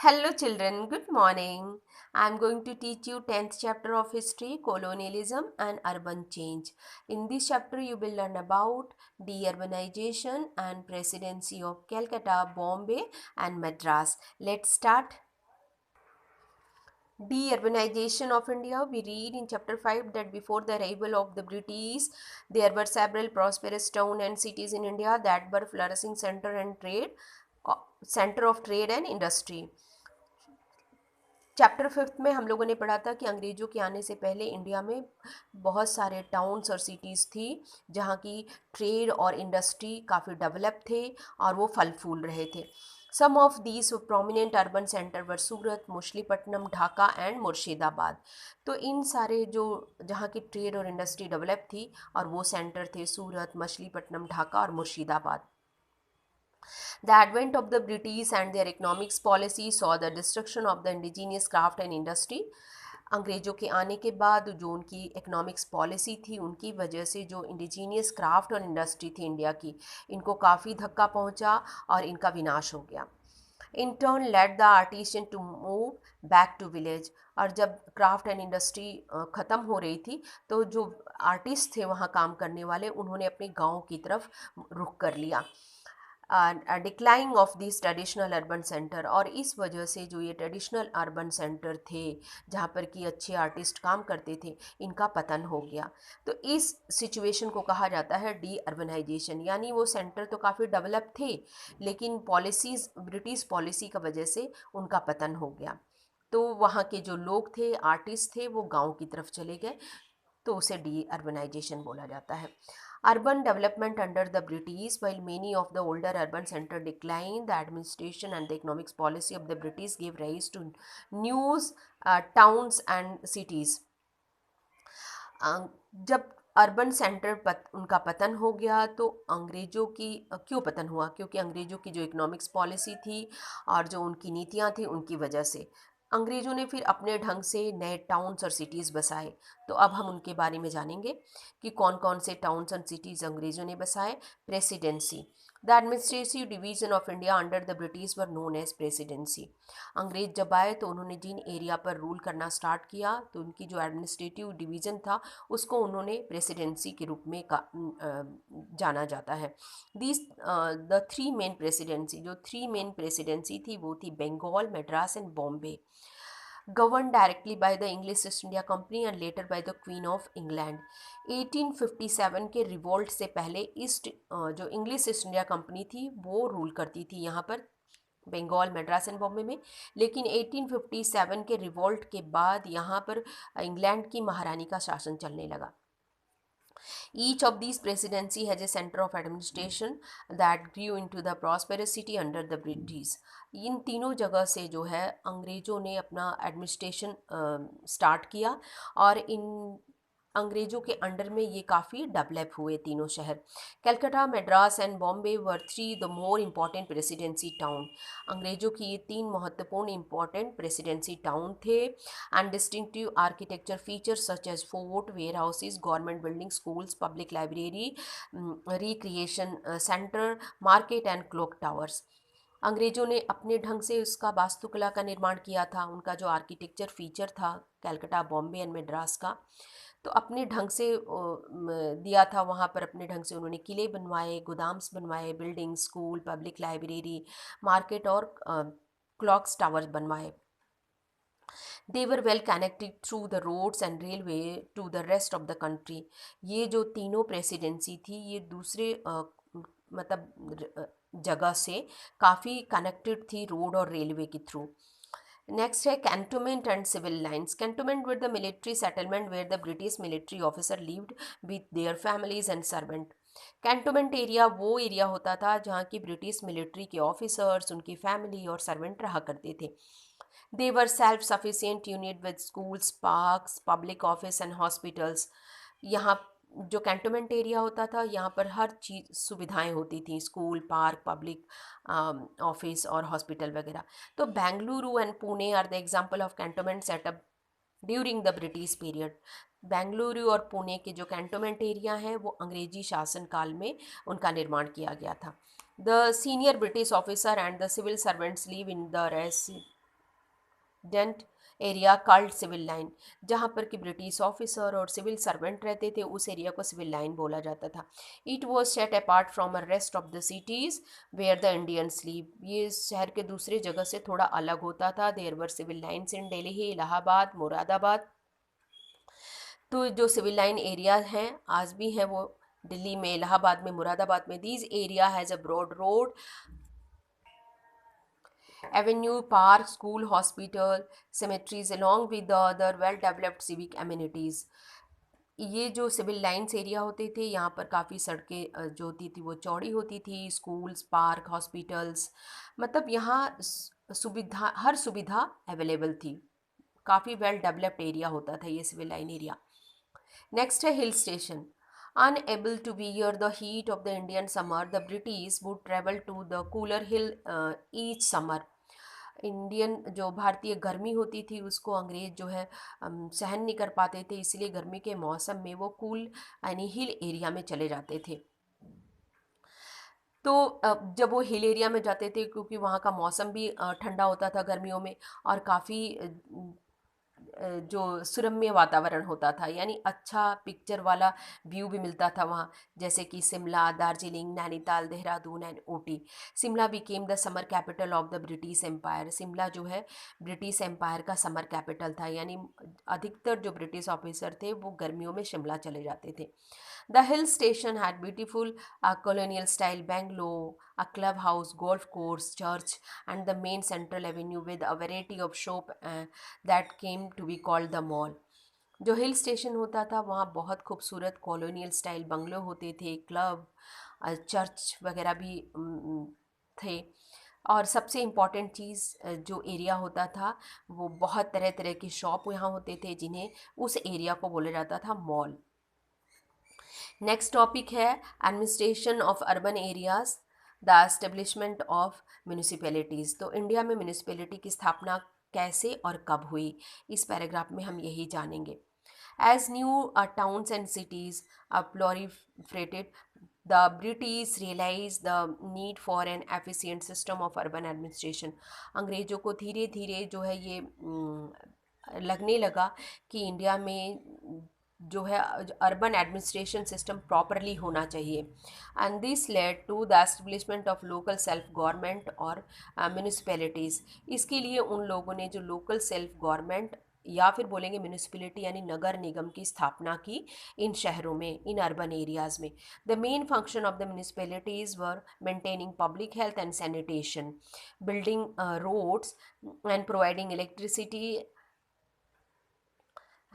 Hello children, good morning. I am going to teach you 10th chapter of history, colonialism and urban change. In this chapter you will learn about deurbanization and presidency of Calcutta, Bombay and Madras. Let's start. Deurbanization of India. We read in chapter 5 that before the arrival of the British, there were several prosperous towns and cities in India that were flourishing center of trade and industry. Chapter fifth में हम लोगों ने पढ़ा था कि अंग्रेज़ों के आने से पहले इंडिया में बहुत सारे टाउन्स और सिटीज़ थी जहाँ की ट्रेड और इंडस्ट्री काफ़ी डेवलप थे और वो फल फूल रहे थे. Some of these prominent urban centre were Surat, Machilipatnam, Dhaka and Murshidabad. तो इन सारे जो जहाँ की ट्रेड और इंडस्ट्री डेवलप थी और वो सेंटर थे सूरत, मछलीपट्टनम, ढाका और Murshidabad. The advent of the British and their economics policy saw the destruction of the indigenous craft and industry. अंग्रेज़ों के आने के बाद जो उनकी इकोनॉमिक्स पॉलिसी थी उनकी वजह से जो इंडिजीनियस क्राफ्ट और इंडस्ट्री थी इंडिया की, इनको काफ़ी धक्का पहुंचा और इनका विनाश हो गया. In turn let the artisan to move back to village. और जब क्राफ्ट एंड इंडस्ट्री ख़त्म हो रही थी तो जो आर्टिस्ट थे वहाँ काम करने वाले उन्होंने अपने गाँव की तरफ रुख कर लिया. Decline of this traditional urban centre. और इस वजह से जो ये ट्रेडिशनल अर्बन सेंटर थे जहाँ पर कि अच्छे आर्टिस्ट काम करते थे इनका पतन हो गया. तो इस सिचुएशन को कहा जाता है डी अर्बनाइजेशन. यानी वो सेंटर तो काफ़ी डेवलप थे लेकिन पॉलिसीज़ ब्रिटिश पॉलिसी का वजह से उनका पतन हो गया. तो वहाँ के जो लोग थे आर्टिस्ट थे वो गांव की तरफ चले गए तो उसे डी अर्बनाइजेशन बोला जाता है. Urban development under the British, while many of the older urban centers declined, the administration and the economics policy of the British gave rise to new towns and cities. जब urban centre उनका पतन हो गया तो अंग्रेज़ों की क्यों पतन हुआ? क्योंकि अंग्रेज़ों की जो इकोनॉमिक्स पॉलिसी थी और जो उनकी नीतियाँ थी उनकी वजह से अंग्रेज़ों ने फिर अपने ढंग से नए टाउन्स और सिटीज़ बसाए. तो अब हम उनके बारे में जानेंगे कि कौन कौन से टाउन्स एंड सिटीज़ अंग्रेज़ों ने बसाए. Presidency. The administrative division of India under the British were known as presidency. अंग्रेज़ जब आए तो उन्होंने जिन एरिया पर रूल करना स्टार्ट किया तो उनकी जो एडमिनिस्ट्रेटिव डिवीज़न था उसको उन्होंने प्रेसिडेंसी के रूप में जाना जाता है. These the three main presidency थी वो थी Bengal, Madras and Bombay. Govern directly by the English East India Company and later by the queen of England. 1857 के रिवोल्ट से पहले जो इंग्लिश ईस्ट इंडिया कंपनी थी वो रूल करती थी यहाँ पर बंगाल, मद्रास एंड बॉम्बे में. लेकिन 1857 के रिवोल्ट के बाद यहाँ पर इंग्लैंड की महारानी का शासन चलने लगा. Each of these presidency has a center of administration that grew into the prosperous city under the British. इन तीनों जगह से जो है अंग्रेज़ों ने अपना एडमिनिस्ट्रेशन स्टार्ट किया और इन अंग्रेज़ों के अंडर में ये काफ़ी डेवलप हुए तीनों शहर. Calcutta, Madras and Bombay were three the more important presidency town. अंग्रेज़ों की ये तीन महत्वपूर्ण इम्पॉर्टेंट प्रेसिडेंसी टाउन थे. And distinctive architecture features such as fort, warehouses, government building, schools, public library, recreation centre, market and clock towers. अंग्रेज़ों ने अपने ढंग से उसका वास्तुकला का निर्माण किया था. उनका जो आर्किटेक्चर फीचर था कलकत्ता, बॉम्बे एंड मद्रास का तो अपने ढंग से दिया था. वहाँ पर अपने ढंग से उन्होंने किले बनवाए, गोदाम्स बनवाए, building, school, public library, market और क्लॉक्स टावर्स बनवाए. They were well connected through the roads and railway to the rest of the country. ये जो तीनों प्रेसिडेंसी थी ये दूसरे जगह से काफ़ी कनेक्टेड थी रोड और रेलवे के थ्रू. नेक्स्ट है cantonment and civil lines. Cantonment with the military settlement where the British military officer lived with their families and servant. Cantonment area वो एरिया होता था जहाँ की ब्रिटिश मिलिट्री के ऑफिसर्स, उनकी फैमिली और सर्वेंट रहा करते थे. They were self sufficient unit with schools, parks, public office and hospitals. यहाँ जो कैंटोनमेंट एरिया होता था यहाँ पर हर चीज़ सुविधाएं होती थी, स्कूल, पार्क, पब्लिक ऑफिस और हॉस्पिटल वगैरह. तो Bengaluru and Pune are the example of cantonment setup during the British period. Bengaluru और पुणे के जो कैंटोनमेंट एरिया हैं वो अंग्रेजी शासन काल में उनका निर्माण किया गया था. The senior British officer and the civil servants live in the dent area called civil line, जहाँ पर कि ब्रिटिश ऑफिसर और सिविल सर्वेंट रहते थे, उस एरिया को सिविल लाइन बोला जाता था। It was set apart from a rest of the cities where the Indians live, ये शहर के दूसरे जगह से थोड़ा अलग होता था। There were civil lines in Delhi, Allahabad, Moradabad. तो जो सिविल लाइन एरिया हैं आज भी हैं वो दिल्ली में, इलाहाबाद में, मुरादाबाद में। These area has a broad road, avenue, park, school, hospital, cemeteries along with the other well developed civic amenities। ये जो सिविल लाइन्स एरिया होते थे यहाँ पर काफ़ी सड़कें जो होती थी वो चौड़ी होती थी, स्कूल्स, पार्क, हॉस्पिटल्स, मतलब यहाँ सुविधा, हर सुविधा अवेलेबल थी। काफ़ी वेल डेवलप्ड एरिया होता था ये सिविल लाइन एरिया। नेक्स्ट है hill station. Unable to bear the heat of the Indian summer, the British would travel to the cooler hill each summer। Indian जो भारतीय गर्मी होती थी उसको अंग्रेज जो है सहन नहीं कर पाते थे, इसलिए गर्मी के मौसम में वो कूल यानी हिल एरिया में चले जाते थे। तो जब वो हिल एरिया में जाते थे, क्योंकि वहाँ का मौसम भी ठंडा होता था गर्मियों में, और काफ़ी जो सुरम्य वातावरण होता था, यानी अच्छा पिक्चर वाला व्यू भी मिलता था वहाँ, जैसे कि Shimla, Darjeeling, Nainital, Dehradun and Ooty. Shimla became the summer capital of the British empire. Shimla जो है ब्रिटिश एम्पायर का समर कैपिटल था, यानी अधिकतर जो ब्रिटिश ऑफिसर थे वो गर्मियों में शिमला चले जाते थे। The hill station had beautiful colonial style bungalow, a clubhouse, golf course, church, and the main central avenue with a variety of shop that came to be called the mall। जो hill station होता था वहाँ बहुत खूबसूरत colonial style bungalow होते थे, club, church वगैरह भी थे, और सबसे इम्पॉर्टेंट चीज़ जो एरिया होता था वो बहुत तरह तरह के शॉप यहाँ होते थे, जिन्हें उस एरिया को बोला जाता था मॉल। नेक्स्ट टॉपिक है administration of urban areas, the establishment of municipalities. तो इंडिया में म्यूनिसिपैलिटी की स्थापना कैसे और कब हुई, इस पैराग्राफ में हम यही जानेंगे। As new towns and cities proliferated, the British realized the need for an efficient system of urban administration। अंग्रेज़ों को धीरे धीरे जो है ये लगने लगा कि इंडिया में जो है अर्बन एडमिनिस्ट्रेशन सिस्टम प्रॉपरली होना चाहिए। And this led to the establishment of local self government और म्यूनिसिपैलिटीज़। इसके लिए उन लोगों ने जो लोकल सेल्फ गवर्नमेंट या फिर बोलेंगे म्यूनिसिपैलिटी यानी नगर निगम की स्थापना की इन शहरों में, इन अर्बन एरियाज़ में। The main function of the municipalities were maintaining public health and sanitation, building roads and providing electricity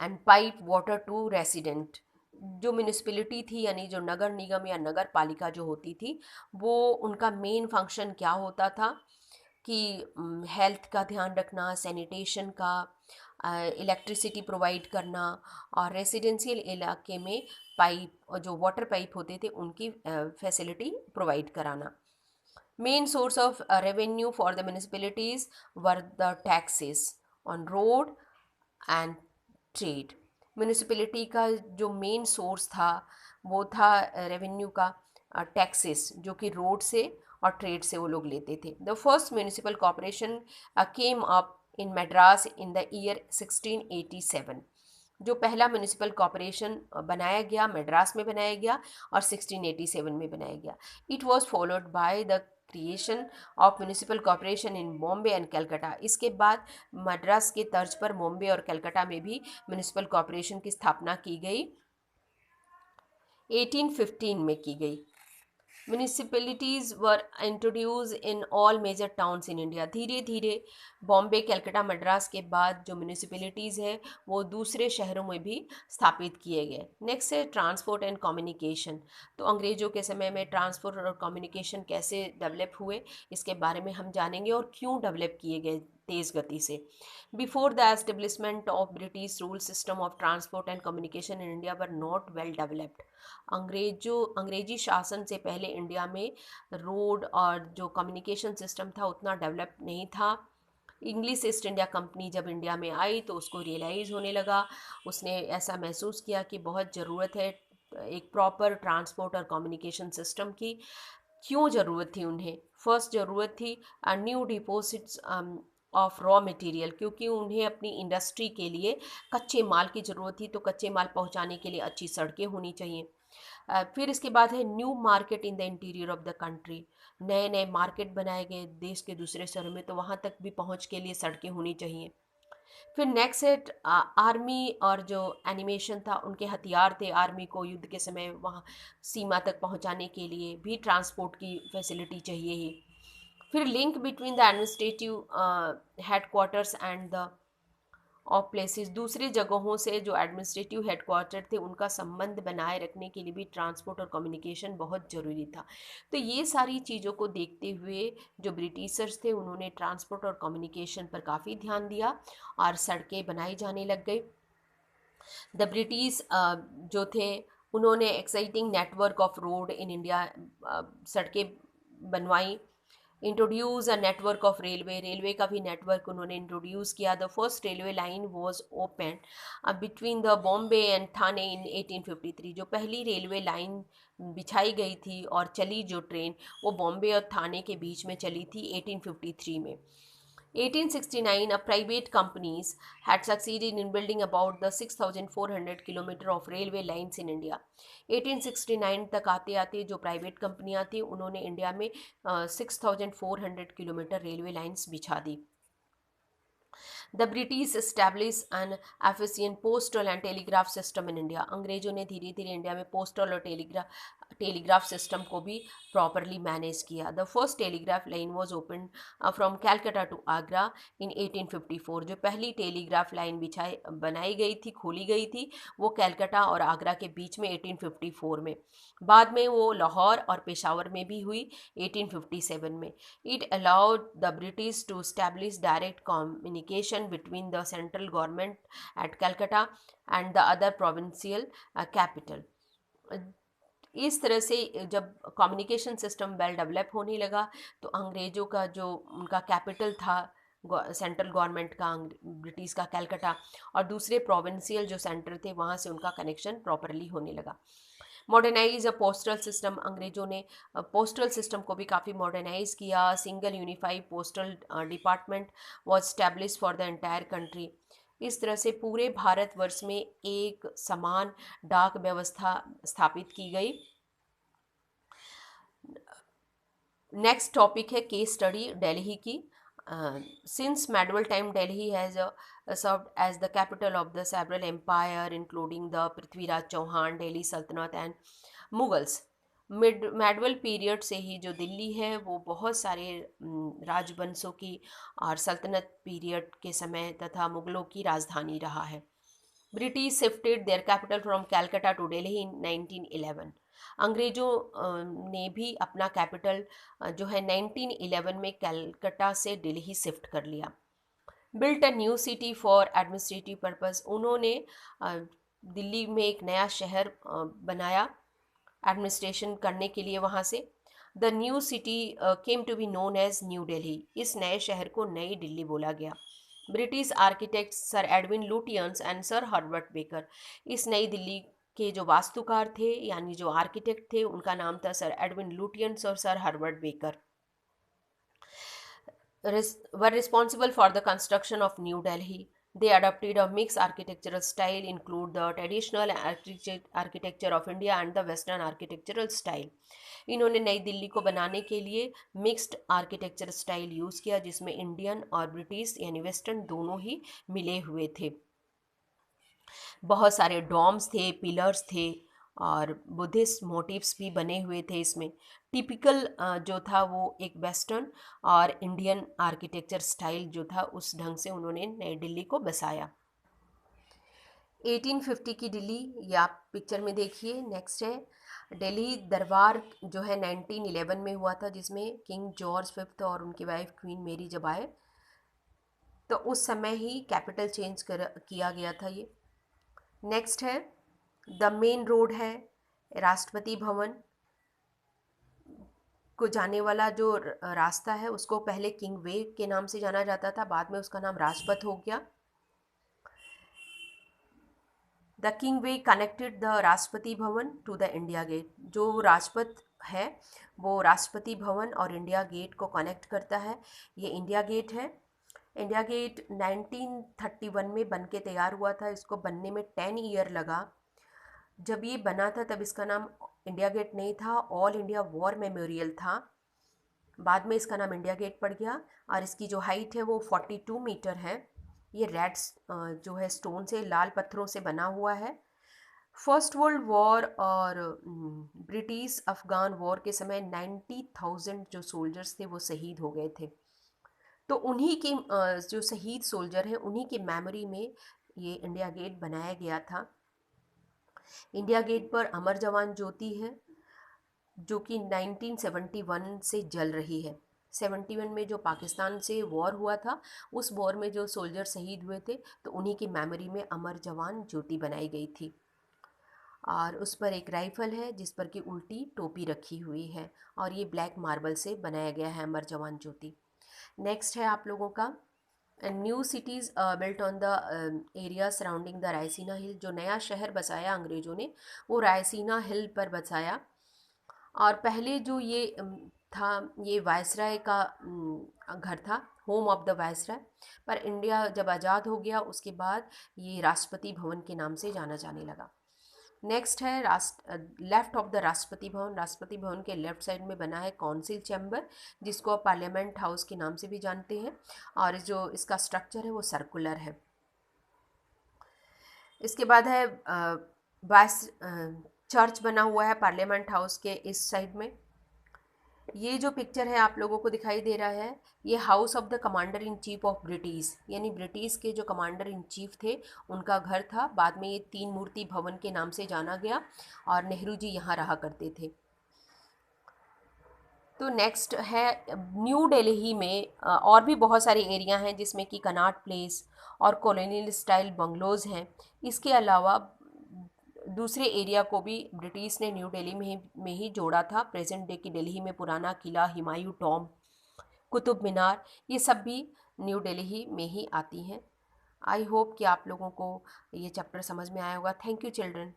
and pipe water to resident. जो म्यूनिसिपैलिटी थी यानी जो नगर निगम या नगर पालिका जो होती थी, वो उनका मेन फंक्शन क्या होता था कि हेल्थ का ध्यान रखना, सैनिटेशन का, इलेक्ट्रिसिटी प्रोवाइड करना, और रेसिडेंशियल इलाके में पाइप और जो वाटर पाइप होते थे उनकी फैसिलिटी प्रोवाइड कराना। Main source of revenue for the municipalities were the taxes on road and trade. Municipality का जो मेन सोर्स था वो था रेवेन्यू का, टैक्सेस, जो कि रोड से और ट्रेड से वो लोग लेते थे। The first municipal corporation came up in Madras in the year 1687। जो पहला म्यूनिसिपल कॉरपोरेशन बनाया गया मद्रास में बनाया गया और 1687 में बनाया गया। It was followed by the creation of municipal corporation in Bombay and Calcutta. इसके बाद मद्रास के तर्ज पर बॉम्बे और कलकत्ता में भी म्यूनिसिपल कॉरपोरेशन की स्थापना की गई, 1815 में की गई। Municipalities were introduce in all major towns in India. धीरे धीरे बॉम्बे, कलकत्ता, मद्रास के बाद जो म्यूनिसिपैलिटीज़ है वो दूसरे शहरों में भी स्थापित किए गए। नेक्स्ट है ट्रांसपोर्ट एंड कम्युनिकेशन। तो अंग्रेज़ों के समय में ट्रांसपोर्ट और कम्युनिकेशन कैसे डेवलप हुए इसके बारे में हम जानेंगे, और क्यों डेवलप किए गए तेज़ गति से। Before the establishment of British rule system of transport and communication in India were not well developed. अंग्रेजी शासन से पहले इंडिया में रोड और जो कम्युनिकेशन सिस्टम था उतना डेवलप नहीं था। इंग्लिश ईस्ट इंडिया कंपनी जब इंडिया में आई तो उसको रियलाइज़ होने लगा, उसने ऐसा महसूस किया कि बहुत ज़रूरत है एक प्रॉपर ट्रांसपोर्ट और कम्युनिकेशन सिस्टम की। क्यों ज़रूरत थी उन्हें? फर्स्ट ज़रूरत थी new deposits of raw material, क्योंकि उन्हें अपनी इंडस्ट्री के लिए कच्चे माल की ज़रूरत थी, तो कच्चे माल पहुंचाने के लिए अच्छी सड़कें होनी चाहिए। फिर इसके बाद है new market in the interior of the country, नए नए मार्केट बनाए गए देश के दूसरे शहरों में, तो वहाँ तक भी पहुँच के लिए सड़कें होनी चाहिए। फिर नेक्स्ट है आर्मी, और जो एनिमेशन था, उनके हथियार थे, आर्मी को युद्ध के समय वहाँ सीमा तक पहुँचाने के लिए भी ट्रांसपोर्ट की फैसिलिटी चाहिए ही। फिर link between the administrative headquarters and the of places, दूसरी जगहों से जो एडमिनिस्ट्रेटिव हेडक्वार्टर थे उनका संबंध बनाए रखने के लिए भी ट्रांसपोर्ट और कम्युनिकेशन बहुत ज़रूरी था। तो ये सारी चीज़ों को देखते हुए जो ब्रिटिशर्स थे उन्होंने ट्रांसपोर्ट और कम्युनिकेशन पर काफ़ी ध्यान दिया और सड़कें बनाई जाने लग गई। द ब्रिटिश जो थे उन्होंने exciting network of road in India, सड़कें बनवाई। Introduce a network of railway, railway का भी नेटवर्क उन्होंने इंट्रोड्यूस किया। The first railway line was open between the Bombay and Thane in 1853, जो पहली रेलवे लाइन बिछाई गई थी और चली जो ट्रेन, वो बॉम्बे और थाने के बीच में चली थी 1853 में। 1869, a private companies had succeeded in building about the 6,400 kilometer of railway lines in India. 1869 तक आते आते जो प्राइवेट कंपनियां थी उन्होंने इंडिया में 6,400 किलोमीटर रेलवे लाइंस बिछा दी। The British establish an efficient postal and telegraph system in India, अंग्रेजों ने धीरे धीरे इंडिया में पोस्टल और टेलीग्राफ सिस्टम को भी प्रॉपरली मैनेज किया। The first telegraph line was open from Calcutta to Agra in 1854, जो पहली टेलीग्राफ लाइन बनाई गई थी, खोली गई थी, वो कैलकाटा और आगरा के बीच में 1854 में। बाद में वो लाहौर और पेशावर में भी हुई 1857 में। It allowed the British to establish direct communication between the central government at Calcutta and the other provincial capital. इस तरह से जब कम्युनिकेशन सिस्टम वेल डेवलप होने लगा तो अंग्रेज़ों का जो उनका कैपिटल था सेंट्रल गवर्नमेंट का, ब्रिटिश का कैलकाटा, और दूसरे प्रोविंशियल जो सेंटर थे वहाँ से उनका कनेक्शन प्रॉपरली होने लगा। मॉडर्नाइज अ पोस्टल सिस्टम, अंग्रेज़ों ने पोस्टल सिस्टम को भी काफ़ी मॉडर्नाइज किया। Single unified postal department was establish for the entire country, इस तरह से पूरे भारतवर्ष में एक समान डाक व्यवस्था स्थापित की गई। नेक्स्ट टॉपिक है केस स्टडी दिल्ली की। Since medieval time Delhi has served as the capital of the several empire including the Prithviraj Chauhan, Delhi सल्तनत एंड मुगल्स। मेडवल पीरियड से ही जो दिल्ली है वो बहुत सारे राजवंशों की और सल्तनत पीरियड के समय तथा मुगलों की राजधानी रहा है। British shifted their capital from Calcutta to Delhi in 1911, अंग्रेज़ों ने भी अपना कैपिटल जो है 1911 में कैलकाटा से दिल्ली शिफ्ट कर लिया। Built a new city for administrative purpose, उन्होंने दिल्ली में एक नया शहर बनाया एडमिनिस्ट्रेशन करने के लिए वहाँ से। The new city came to be known as new Delhi, इस नए शहर को नई दिल्ली बोला गया। British architect sir Edwin Lutyens and sir Herbert Baker, इस नई दिल्ली के जो वास्तुकार थे यानी जो आर्किटेक्ट थे उनका नाम था सर एडविन लुटियंस और sir Herbert baker, were responsible for the construction of New Delhi. They adopted a mixed architectural style, include the traditional architecture of India and the Western architectural style. इन्होंने नई दिल्ली को बनाने के लिए mixed architecture style use किया जिसमें Indian और British यानी वेस्टर्न दोनों ही मिले हुए थे। बहुत सारे डॉम्स थे, पिलर्स थे और बुद्धिस्ट मोटिव्स भी बने हुए थे इसमें। टिपिकल जो था वो एक वेस्टर्न और इंडियन आर्किटेक्चर स्टाइल जो था उस ढंग से उन्होंने नई दिल्ली को बसाया। 1850 की दिल्ली ये आप पिक्चर में देखिए। नेक्स्ट है दिल्ली दरबार जो है 1911 में हुआ था, जिसमें किंग जॉर्ज फिफ्थ और उनकी वाइफ क्वीन मेरी जब आए तो उस समय ही कैपिटल चेंज किया गया था ये। नेक्स्ट है द मेन रोड है राष्ट्रपति भवन को जाने वाला जो रास्ता है उसको पहले किंग वे के नाम से जाना जाता था, बाद में उसका नाम राजपथ हो गया। The king way connected the Rashtrapati Bhavan to the India gate, जो राजपथ है वो राष्ट्रपति भवन और इंडिया गेट को कनेक्ट करता है, ये इंडिया गेट है। इंडिया गेट 1931 में बन के तैयार हुआ था। इसको बनने में 10 ईयर लगा। जब ये बना था तब इसका नाम इंडिया गेट नहीं था, ऑल इंडिया वॉर मेमोरियल था। बाद में इसका नाम इंडिया गेट पड़ गया और इसकी जो हाइट है वो 42 मीटर है। ये रेड जो है स्टोन से, लाल पत्थरों से बना हुआ है। फर्स्ट वर्ल्ड वॉर और ब्रिटिश अफगान वॉर के समय 90,000 जो सोल्जर्स थे वो शहीद हो गए थे। तो उन्हीं के जो शहीद सोल्जर हैं उन्हीं की मेमोरी में ये इंडिया गेट बनाया गया था। इंडिया गेट पर अमर जवान ज्योति है जो कि 1971 से जल रही है। 71 में जो पाकिस्तान से वॉर हुआ था, उस वॉर में जो सोल्जर शहीद हुए थे तो उन्हीं की मेमोरी में अमर जवान ज्योति बनाई गई थी। और उस पर एक राइफल है जिस पर कि उल्टी टोपी रखी हुई है और ये ब्लैक मार्बल से बनाया गया है अमर जवान ज्योति। नेक्स्ट है आप लोगों का new cities built on the area surrounding the Raisina hill. जो नया शहर बसाया अंग्रेज़ों ने वो रायसीना हिल पर बसाया। और पहले जो ये था ये वायसराय का घर था, होम ऑफ द वायसराय। पर इंडिया जब आज़ाद हो गया उसके बाद ये राष्ट्रपति भवन के नाम से जाना जाने लगा। नेक्स्ट है left of the Rashtrapati Bhavan. Rashtrapati Bhavan के लेफ्ट साइड में बना है काउंसिल चैम्बर, जिसको आप पार्लियामेंट हाउस के नाम से भी जानते हैं। और जो इसका स्ट्रक्चर है वो सर्कुलर है। इसके बाद है चर्च बना हुआ है पार्लियामेंट हाउस के इस साइड में। ये जो पिक्चर है आप लोगों को दिखाई दे रहा है, ये house of the commander in chief of British, यानी ब्रिटिश के जो कमांडर इन चीफ थे उनका घर था। बाद में ये 3 मूर्ति भवन के नाम से जाना गया और नेहरू जी यहाँ रहा करते थे। तो नेक्स्ट है न्यू दिल्ली में और भी बहुत सारे एरिया हैं जिसमें कि कनॉट प्लेस और कॉलोनियल स्टाइल बंगलोज़ हैं। इसके अलावा दूसरे एरिया को भी ब्रिटिश ने न्यू दिल्ली में ही जोड़ा था। प्रेजेंट डे की दिल्ली में पुराना किला, हुमायूं टॉम, कुतुब मीनार, ये सब भी न्यू दिल्ली में ही आती हैं। आई होप कि आप लोगों को ये चैप्टर समझ में आया होगा। Thank you children.